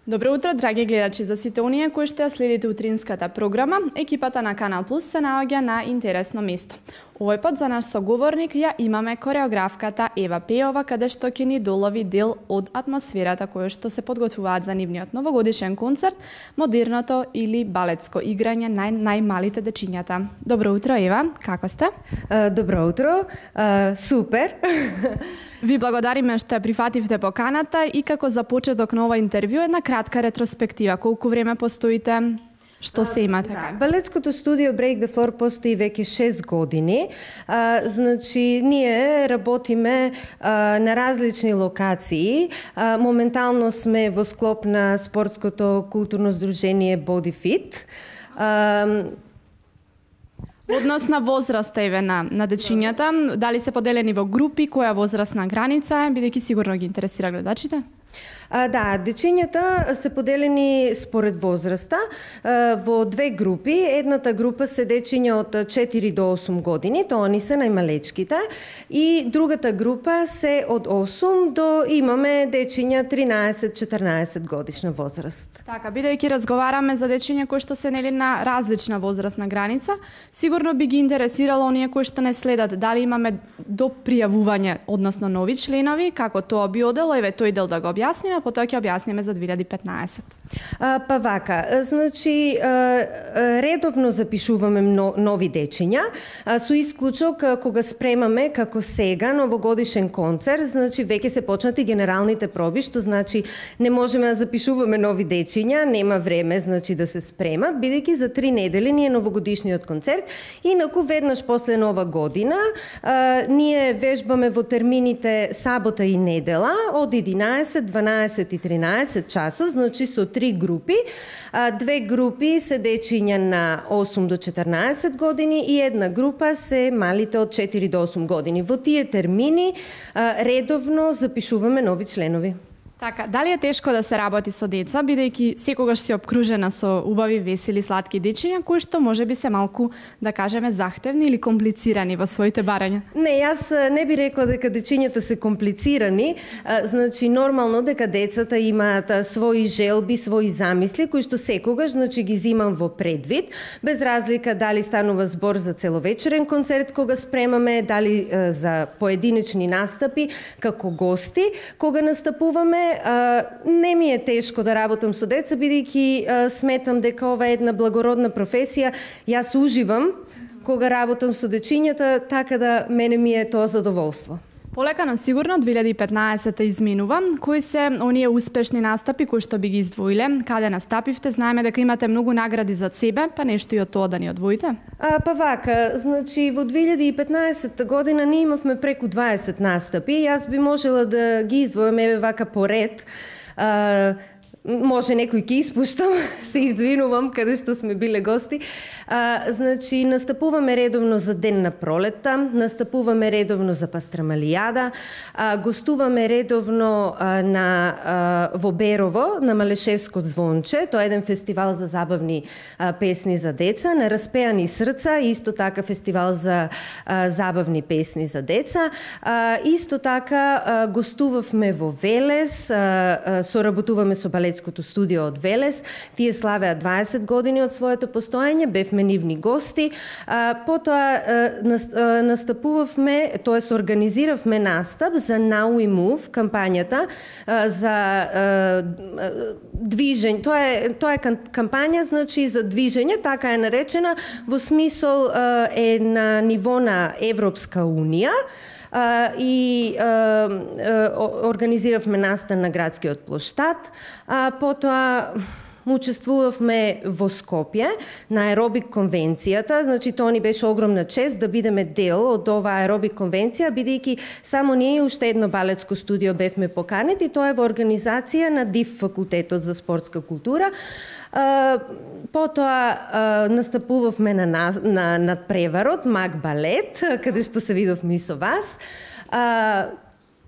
Добро утро, драги гледачи, за сите оние кои што ја следите утринската програма. Екипата на Канал Плюс се наоѓа на интересно место. Овој пат за наш соговорник ја имаме кореографката Ева Пејова, каде што ќе ни долови дел од атмосферата која што се подготвуваат за нивниот новогодишен концерт, модерното или балетско играње на најмалите дечињата. Добро утро, Ева, како сте? Добро утро, супер. Ви благодариме што ја прифативте поканата и како за почеток на ова интервју една кратка ретроспектива. Колку време постоите? Што се имате? Балетското студио Break the Floor постои веќе 6 години. Значи, ние работиме на различни локации. Моментално сме во склоп на спортското културно здружение Body Fit. Однос на возраста еве на дечињата, дали се поделени во групи, која возрастна граница е, бидејќи сигурно ги интересира гледачите? Да, дечињата се поделени според возраста во две групи. Едната група се дечиња од 4 до 8 години, тоа ни се најмалечките, и другата група се од 8 до имаме дечиња 13-14 годишна возраст. Така, бидејќи разговараме за дечиња кои што се нели на различна возрастна граница, сигурно би ги интересирало оние кои што не следат дали имаме до пријавување, односно нови членови, како тоа би одело, еве тој дел да го објасниме, потоа ќе објасниме за 2015. Па вака, значи редовно запишуваме нови дечиња, со исклучок кога спремаме како сега новогодишен концерт, значи веќе се почнати генералните проби, што значи не можеме да запишуваме нови дечиња, нема време значи да се спремат, бидејќи за 3 недели ни е новогодишниот концерт, инаку веднаш после Нова година ние вежбаме во термините сабота и недела од 11, 12 и 13 часот, значи со 3 групи. Две групи се дечиња на 8 до 14 години и една група се малите од 4 до 8 години. Во тие термини редовно запишуваме нови членови. Така, дали е тешко да се работи со деца, бидејќи секогаш си обкружена со убави, весели, сладки дечиња, кои што можеби се малку, да кажеме, захтевни или комплицирани во своите барања? Не, јас не би рекла дека дечињата се комплицирани, значи нормално дека децата имаат своји желби, своји замисли, кои што секогаш значи ги земам во предвид, без разлика дали станува збор за целовечерен концерт кога спремаме, дали за поединечни настапи како гости, кога настапуваме. Не ми е тешко да работам со деца, бидејќи сметам дека ова е една благородна професија. Јас уживам кога работам со дечињата, така да мене ми е тоа задоволство. Полека, сигурно 2015 изминува. Кои се оние успешни настапи кои што би ги издвоиле? Каде настапивте? Знаеме дека имате многу награди за себе, па нешто и од тоа да ни одвоите? Па вака, значи во 2015 година ние имавме преку 20 настапи. Јас би можела да ги издвојам еве вака поред. Може некој ќе испуштам, се извинувам каде што сме биле гости. Значи, настапуваме редовно за Ден на пролетта, настапуваме редовно за Пастрамалијада, гостуваме редовно во Берово, на Малешевско звонче, тоа е еден фестивал за забавни песни за деца, на Распеани срца, исто така фестивал за забавни песни за деца. Исто така гостувавме во Велес, соработуваме со балетското студио од Велес, тие славеа 20 години од своето постоење, бевме нивни гости, потоа настапувавме, тоест организиравме настап за Now We Move, кампањата за движење. Тоа е кампања значи за движење, така е наречена, во смисол е на ниво на Европска унија, и организиравме настан на градскиот плоштад, потоа учествувавме во Скопје на аеробик конвенцијата, значи тоа ни беше огромна чест да бидеме дел од оваа аеробик конвенција, бидејќи само ние уште едно балетско студио бевме поканети, тоа е во организација на ДИФ факултетот за спортска култура. Потоа настапувавме на надпреварот Мак балет, каде што се видовме и со вас.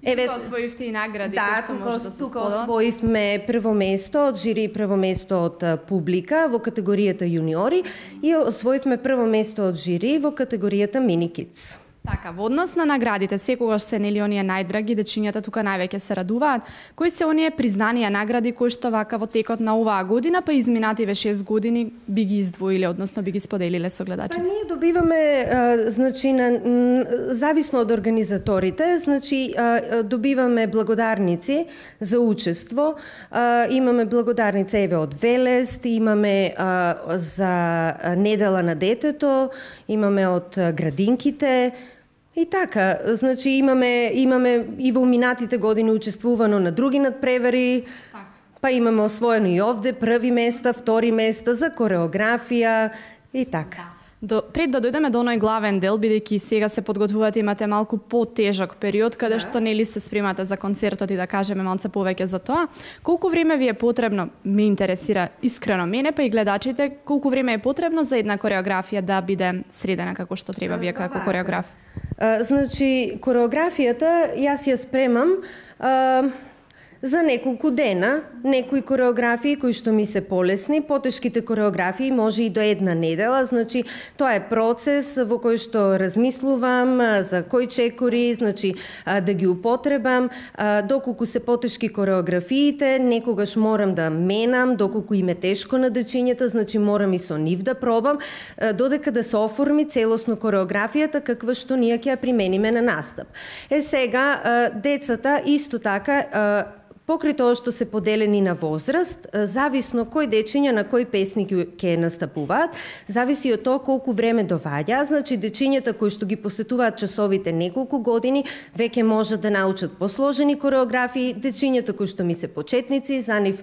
Тука освоивте и награди, што може да се тука освоивме прво место од жири, прво место од публика во категоријата јуниори и освоивме прво место од жири во категоријата Mini Kids. Така, во однос на наградите, секогаш се нели оние најдраги, дечињата тука највеќе се радуваат. Кои се оние признанија награди кои што вака во текот на оваа година, па изминативе 6 години би ги издвоиле, односно би ги споделиле со гледачите? Па ние добиваме, значи, зависно од организаторите, значи, добиваме благодарници за учество. Имаме благодарница еве од Велест, имаме за Недела на детето, имаме од градинките. И така, значи имаме и во минатите години учествувано на други надпревари, па имаме освоено и овде први места, втори места за кореографија и така. Пред да дојдеме до оној главен дел, бидејќи сега се подготвувате, имате малку потежок период, каде што нели се спремате за концертот и да кажеме малце повеќе за тоа. Колку време ви е потребно, ме интересира искрено мене, па и гледачите, колку време е потребно за една кореографија да биде средена како што треба вие како кореограф? Значи, кореографијата јас ја спремам за неколку дена, некои кореографии кои што ми се полесни, потешките кореографии може и до една недела, значи тоа е процес во кој што размислувам за кои чекори, значи да ги употребам, доколку се потешки кореографиите, некогаш морам да менам, доколку им е тешко на дечињата, значи морам и со нив да пробам, додека да се оформи целосно кореографијата каква што ние ќе ја примениме на настап. Сега децата исто така покрај тоа што се поделени на возраст, зависно кој дечиња на кој песни ќе настапуваат, зависи од тоа колку време доваѓа. Значи, дечињата кои што ги посетуваат часовите неколку години, веќе можат да научат посложени кореографии, дечињата кои што ми се почетници, за нив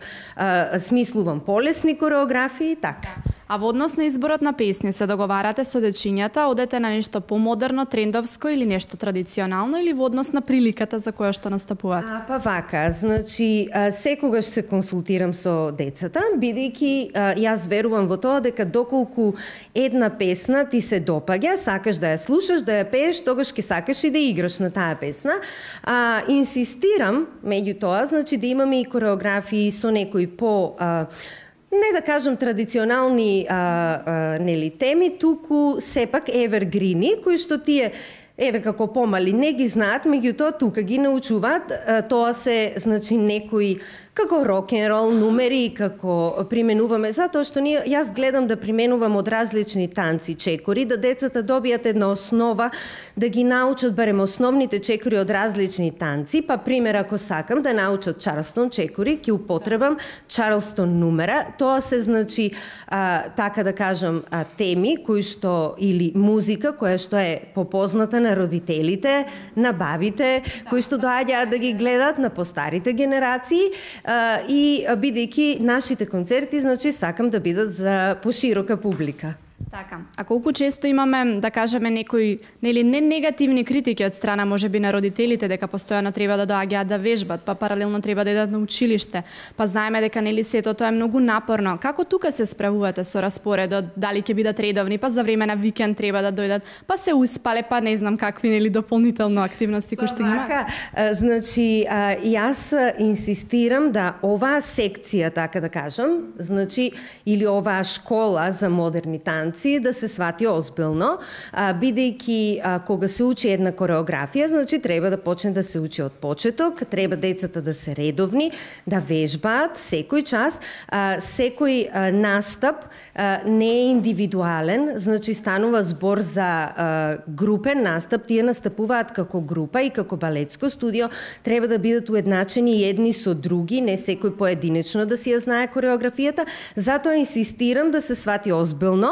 смислувам полесни кореографии, така. А во однос на изборот на песни се договарате со дечињата, одете на нешто помодерно, трендовско или нешто традиционално, или во однос на приликата за која што настапуваат? Па вака, значи секогаш се консултирам со децата, бидејќи јас верувам во тоа дека доколку една песна ти се допаѓа, сакаш да ја слушаш, да ја пееш, тогаш ќе сакаш и да играш на таа песна. Инсистирам меѓутоа, значи да имаме и кореографии со некои по не да кажам традиционални нели теми, туку сепак евергрини, кои што тие еве како помали не ги знаат, меѓутоа тука ги научуваат. Тоа се значи некои како рок-н-рол numeri, како применуваме, затоа што јас гледам да применувам од различни танци чекори, да децата добијат една основа, да ги научат барем основните чекори од различни танци, па пример ако сакам да научат Чарлстон чекори, ќе употребам Чарлстон numera. Тоа се значи така да кажам теми кои што или музика која што е попозната на родителите, на бабите, кои што доаѓаат да ги гледат, на постарите генерации. И бидејќи нашите концерти, значи, сакам да бидат за поширока публика. Така. А колку често имаме, да кажеме, некои нели не негативни критики од страна можеби на родителите дека постојано треба да доаѓаат да вежбат, па паралелно треба да идат на училиште, па знаеме дека нели сето тоа е многу напорно. Како тука се справувате со распоредот, дали ќе бидат редовни, па за време на викенд треба да дојдат, па се успале, па не знам какви нели дополнително активности кои што има? Значи, јас инсистирам да оваа секција, така да кажам, значи или оваа школа за модерни танци да се свати озбилно, бидејќи кога се учи една кореографија, значи треба да почне да се учи од почеток, треба децата да се редовни, да вежбаат секој час, секој настап не е индивидуален, значи станува збор за групен настап, тие настапуваат како група и како балетско студио, треба да бидат уедначени едни со други, не секој поединечно да си ја знае кореографијата, затоа инсистирам да се свати озбилно,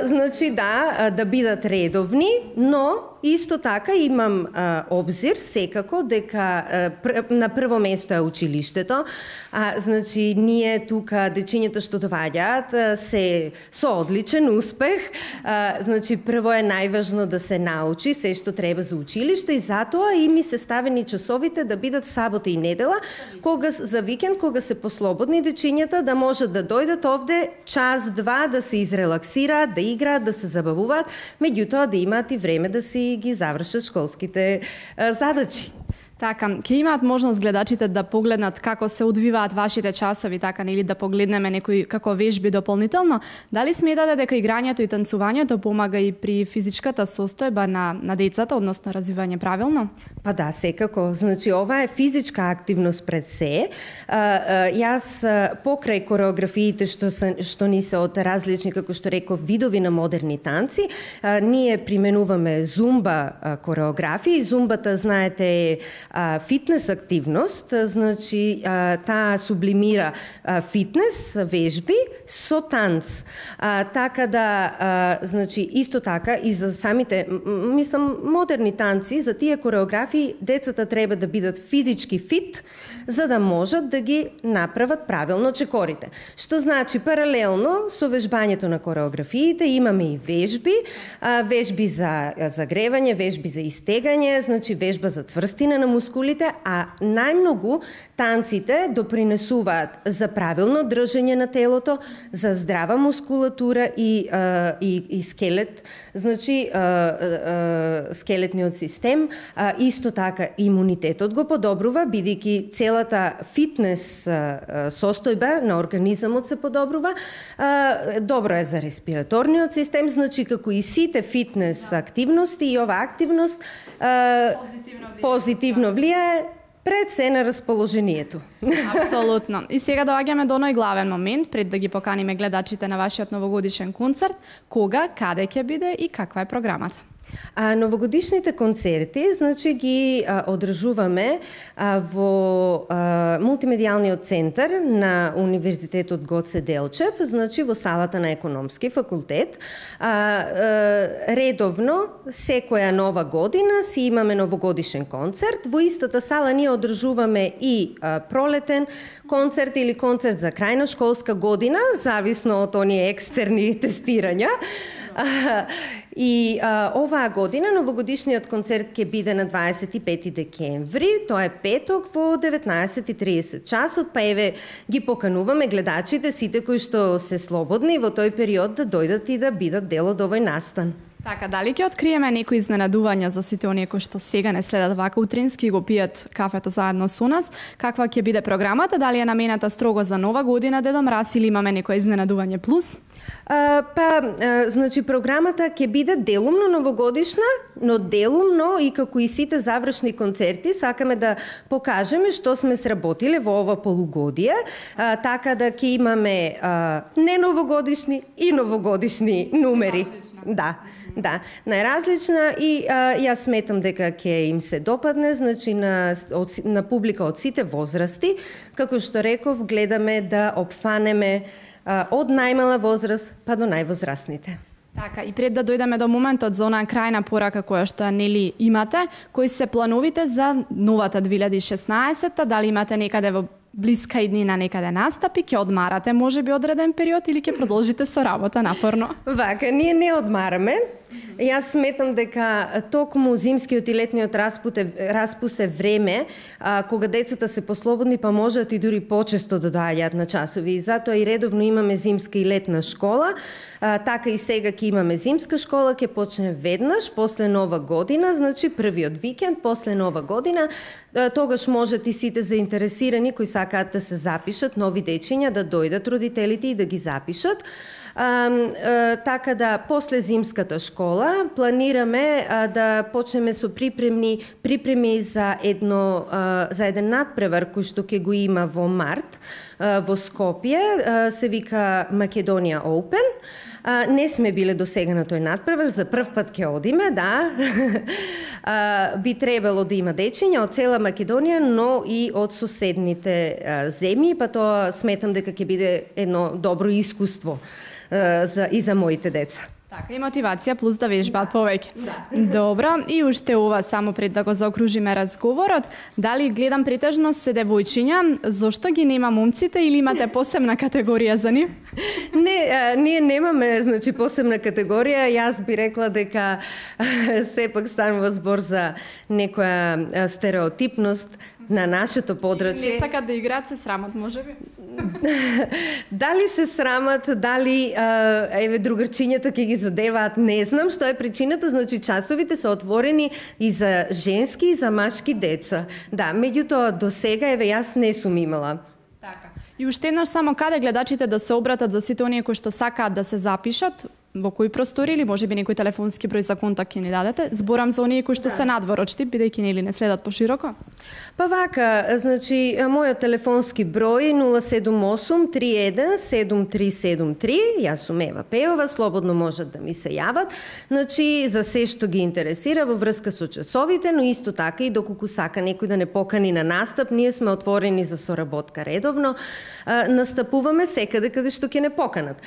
значи да бидат редовни, но исто така имам обзир секако дека на прво место е училиштето. Значи ние тука дечињата што доваѓаат се со одличен успех. Значи прво е најважно да се научи се што треба за училиште и затоа и ми се ставени часовите да бидат сабота и недела, кога за викенд, кога се послободни дечињата да можат да дојдат овде час-два да се изрелаксираат, да играат, да се забавуваат, меѓутоа да имаат и време да си ги завршат школските задачи. Така, ќе имаат можност гледачите да погледнат како се одвиваат вашите часови, така или да погледнеме некои како вежби дополнително. Дали сметате дека играњето и танцувањето помага и при физичката состојба на децата, односно развивање правилно? Па да, секако. Значи, ова е физичка активност пред се. Јас покрај кореографиите што ни се од различни, како што реков, видови на модерни танци, ние применуваме зумба кореографии. Зумбата, знаете, е фитнес активност, значи таа сублимира фитнес, вежби со танц. Така да, значи, исто така и за самите, мислам, модерни танци, за тие кореографии, децата треба да бидат физички фит, за да можат да ги направат правилно чекорите. Што значи, паралелно со вежбањето на кореографиите имаме и вежби, вежби за загревање, вежби за истегање, значи вежба за цврстина на мускулите, а најмногу танците допринесуваат за правилно држење на телото, за здрава мускулатура и скелет, значи скелетниот систем, исто така имунитетот го подобрува, бидејќи целата фитнес состојба на организамот се подобрува. Добро е за респираторниот систем, значи како и сите фитнес активности и ова активност позитивно влијае пред се на расположението. Апсолутно. И сега доаѓаме до оној главен момент, пред да ги поканиме гледачите на вашиот новогодишен концерт. Кога, каде ќе биде и каква е програмата? Новогодишните концерти, значи, ги одржуваме во мултимедијалниот центар на Универзитетот Гоце Делчев, значи во салата на Економски факултет. Редовно, секоја нова година си имаме новогодишен концерт. Во истата сала ние одржуваме и пролетен концерт или концерт за крајна школска година, зависно од оние екстерни тестирања. И оваа година новогодишниот концерт ќе биде на 25 декември, тоа е петок во 19:30 часот, па еве ги покануваме гледачите, сите кои што се слободни во тој период да дојдат и да бидат дел од овој настан. Така, дали ќе откриеме некои изненадувања за сите оние кои што сега не следат вака утрински и го пијат кафето заедно со нас? Каква ќе биде програмата? Дали е намената строго за Нова година, Дедо Мраз, или имаме некој изненадување плюс? Значи, програмата ќе биде делумно новогодишна, но делумно и како и сите завршни концерти сакаме да покажеме што сме сработиле во ова полугодие, така да ќе имаме не новогодишни и новогодишни numeri. Да, најразлична и јас сметам дека ќе им се допадне, значи на публика од сите возрасти. Како што реков, гледаме да опфанеме од најмала возраст па до највозрастните. Така, и пред да дојдеме до моментот за онаа крајна порака која што нели имате, кои се плановите за новата 2016-та, дали имате некаде во блиска иднина некаде настапи, ќе одмарате можеби одреден период или ќе продолжите со работа напорно? Вака, ние не одмараме. Јас сметам дека токму зимскиот и летниот распуст е време кога децата се послободни, па можат и дури почесто да доаѓаат на часови. И затоа и редовно имаме зимска и летна школа. Така и сега ќе имаме зимска школа, ќе почне веднаш после Нова година, значи првиот викенд после Нова година. Тогаш можат и сите заинтересирани кои сакаат да се запишат, нови дечиња, да дојдат родителите и да ги запишат. Така да, после зимската школа планираме да почнеме со припреми за еден надпревар кој што ќе го има во март во Скопје, се вика Македонија Open. Не сме биле до сега на тој надпревар, за прв пат ќе одиме, да. Би требало да има дечиња од цела Македонија, но и од соседните земји, па тоа сметам дека ќе биде едно добро искуство и за моите деца. Така, и мотивација плюс да вежбаат повеќе. Добро, и уште ова само пред да го заокружиме разговорот, дали гледам претежно се девојчиња, зошто ги нема момците или имате посебна категорија за нив? Не, ние немаме, значи, посебна категорија. Јас би рекла дека сепак станува збор за некоја стереотипност. на нашето подрачје. Не сакат да играат, се срамат, можеби? Дали се срамат, дали еве другарчињата ќе ги задеваат, не знам што е причината, значи часовите се отворени и за женски и за машки деца. Да, меѓутоа до сега еве јас не сум имала. Така. И уште еднаш само каде гледачите да се обратат за сите оние кои што сакаат да се запишат, во кои простори или можеби некој телефонски број за контакт ќе ни дадете? Зборам за оние кои што се надворочни, бидејќи нели не следат пошироко. Па вака, значи мојот телефонски број 078 31 7373, јас сум Ева Пејова, слободно можат да ми се јават, значи за се што ги интересира во врска со часовите, но исто така и доколку сака некој да не покани на настап, ние сме отворени за соработка редовно, настапуваме секаде каде што ќе не поканат.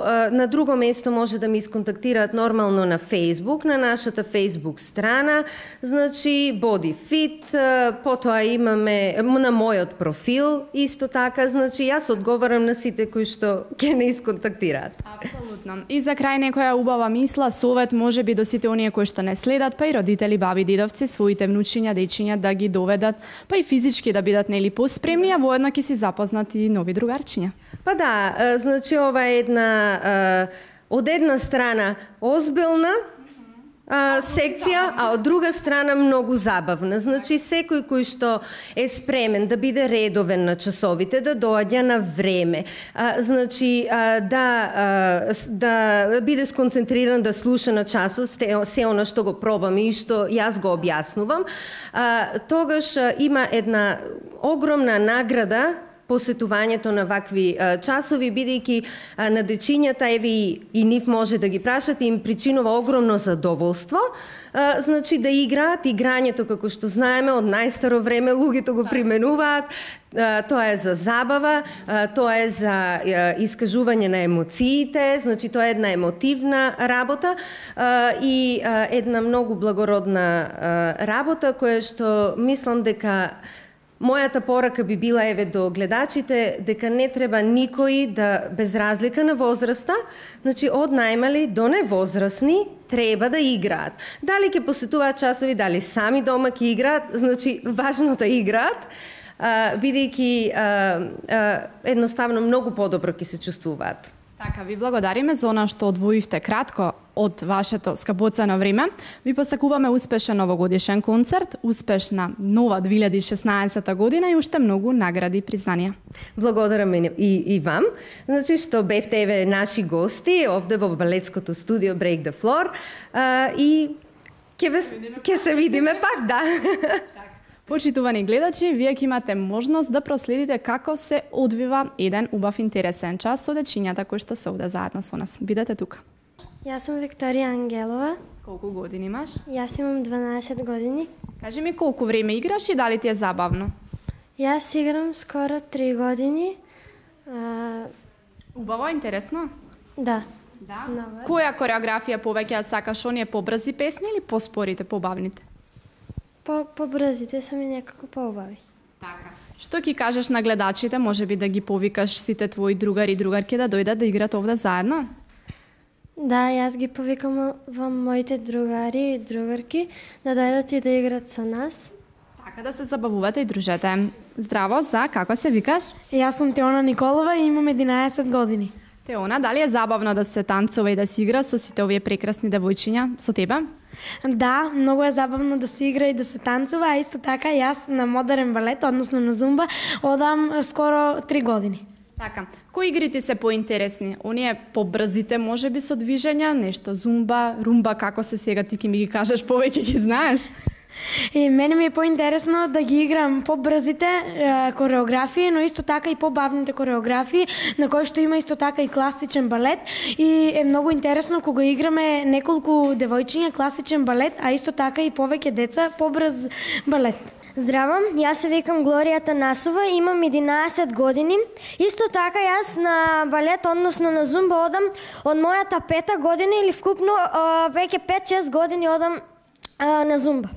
На друго место може да ми исконтактираат нормално на Facebook, на нашата Facebook страна, значи Body Fit, потоа имаме на мојот профил, исто така, значи јас одговарам на сите кои што ќе не исконтактираат. Апсолутно. И за крај некоја убава мисла, совет можеби до сите оние кои што не следат, па и родители, баби, дедовци, своите внучиња, дечиња да ги доведат, па и физички да бидат нели поспремни, а воедно ќе си запознат и нови другарчиња. Па да, значи ова е една од една страна озбилна секција, а од друга страна многу забавна. Значи секој кој што е спремен да биде редовен на часовите, да доаѓа на време, значи да биде сконцентриран да слуша на часот се она што го пробам и што јас го објаснувам, тогаш има една огромна награда посетувањето на вакви часови, бидејќи на дечињата, еве и нив може да ги прашате, им причинува огромно задоволство, значи да играат, играњето како што знаеме од најстаро време луѓето го применуваат, тоа е за забава, тоа е за искажување на емоциите, значи тоа е една емотивна работа и една многу благородна работа која што мислам дека мојата порака би била еве до гледачите дека не треба никој да без разлика на возраста, значи од најмали до невозрастни треба да играат. Дали ќе посетуваат часови, дали сами дома ќе играат, значи важно да играат, бидејќи едноставно многу подобро ќе се чувствуваат. Така, ви благодариме за она што одвоивте кратко од вашето скапоцено време. Ви посакуваме успешен новогодишен концерт, успешна нова 2016 година и уште многу награди и признанија. Благодарам и вам. Значи што бевте еве наши гости овде во балетското студио Break the Floor и ќе се видиме пак, да. Почитувани гледачи, вие ќе имате можност да проследите како се одвива еден убав интересен час со дечињата кои што се овде заедно со нас. Бидете тука. Јас сум Викторија Ангелова. Колку години имаш? Јас имам 12 години. Кажи ми колку време играш и дали ти е забавно? Јас играм скоро 3 години. Убаво, интересно? Да. Да? Много. Која кореографија повеќе сакаш, оние побрзи песни или поспорите, побавните? Побрзите се ми некако поубави. Така. Што ќе кажеш на гледачите, можеби да ги повикаш сите твои другари и другарки да дојдат да играат овде заедно? Да, јас ги повикам во моите другари и другарки да дојдат и да играат со нас. Така да се забавувате и дружете. Здраво, за како се викаш? Јас сум Теона Николова и имам 11 години. Теона, дали е забавно да се танцува и да се игра со сите овие прекрасни девојчиња, со тебе? Да, многу е забавно да се игра и да се танцува, а исто така јас на модерен балет, односно на зумба, одам скоро 3 години. Така, кои игри ти се поинтересни? Оние побрзите можеби со движења, нешто зумба, румба, како се сега ти ќе ми ги кажеш, повеќе ги знаеш? И мене ми е поинтересно да ги играм побрзите кореографии, но исто така и побавните кореографии, на кои што има исто така и класичен балет. И е многу интересно кога играме неколку девојчиња класичен балет, а исто така и повеќе деца побрз балет. Здраво, јас се викам Глорија Танасова, имам 11 години. Исто така јас на балет, односно на зумба одам од мојата 5 година или вкупно веќе 5-6 години одам на зумба.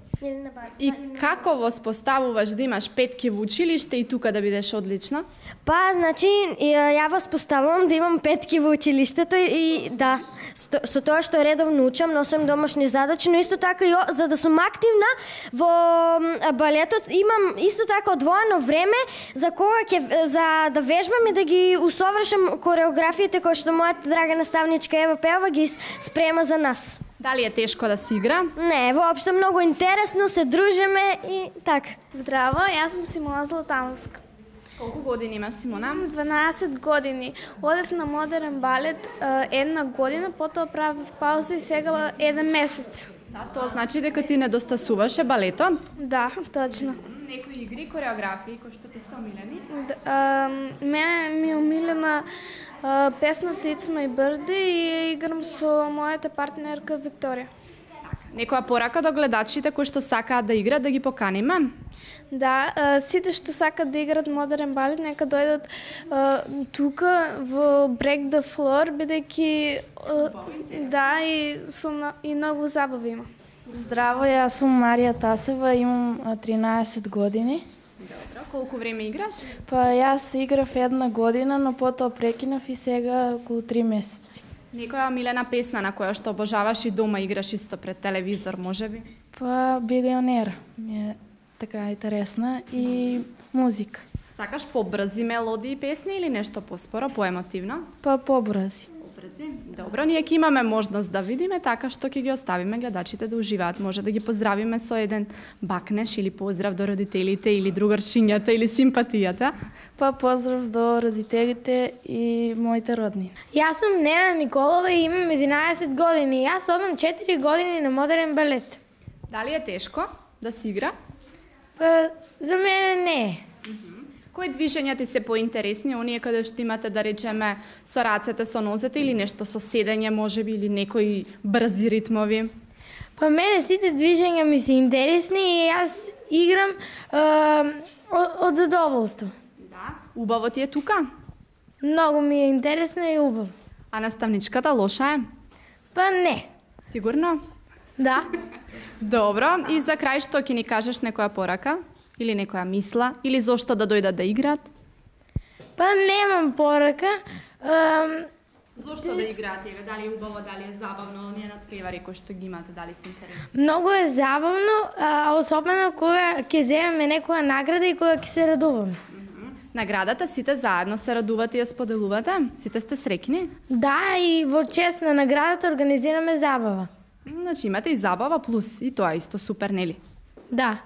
И како воспоставуваш да имаш петки во училиште и тука да бидеш одлична? Па, значи, ја воспоставувам да имам петки во училиштето и да. со тоа што редовно учам, носам домашни задачи, но исто така и за да сум активна во балетот имам исто така одвоено време за за да вежбам и да ги усовршам кореографиите кои што мојата драга наставничка Ева Пеова ги спрема за нас. Дали е тешко да се игра? Не, воопшто многу интересно, се дружиме и така. Здраво, јас сум Симона Златановска. Колку години имаш, Симона? 12 години. Одев на модерен балет една година, потоа правив пауза и сега 1 месец. Да, тоа значи дека ти недостасуваше балетот? Да, точно. Некои игри, кореографии кои што ти се омилени? Мене ми е омилена песната It's My Birthday и ја играм со мојата партнерка Викторија. Некоја порака до гледачите кои што сакаат да играат, да ги поканиме? Да, сите што сакаат да играат модерен балет, нека дојдат тука во Break the Floor, бидејќи да, и многу забави има. Здраво, јас сум Марија Тасева, имам 13 години. Добро, колку време играш? Па јас играв 1 година, но потоа прекинав и сега околу 3 месеци. Некоја омилена песна на која што обожаваш и дома играш исто пред телевизор, можеби? Па Билионер ми е така интересна и музика. Сакаш побрзи мелодии песни или нешто поспоро, поемотивно? Па побрзи. Побрзи? Добро, ние ќе имаме можност да видиме, така што ќе ги оставиме гледачите да уживаат. Може да ги поздравиме со еден бакнеш или поздрав до родителите или другарчињата или симпатијата. Па поздрав до родителите и моите родни. Јас сум Нена Николова и имам 11 години. Јас одам 4 години на модерен балет. Дали е тешко да се игра? Па за мене не е. Кои движења ти се поинтересни, оние каде што имате, да речеме, со рацете, со нозете или нешто со седење, можеби, или некои брзи ритмови? Па мене сите движења ми се интересни и јас играм од задоволство. Да. Убаво ти е тука? Многу ми е интересно и убаво. А наставничката лоша е? Па не. Сигурно? Да. Добро, и за крај што ќе ни кажеш, некоја порака? Или некоја мисла? Или зошто да дојдат да играат? Па немам порака. Зошто да играат, еве, дали е убаво, дали е забавно, оние надпревари кои што ги имате, дали се интересни? Многу е забавно, особено кога ќе земеме некоја награда и кога ќе се радуваме. Наградата сите заедно се радувате и ја споделувате? Сите сте среќни? Да, и во чест на наградата организираме забава. Значи имате и забава плюс, и тоа исто супер, нели? Да.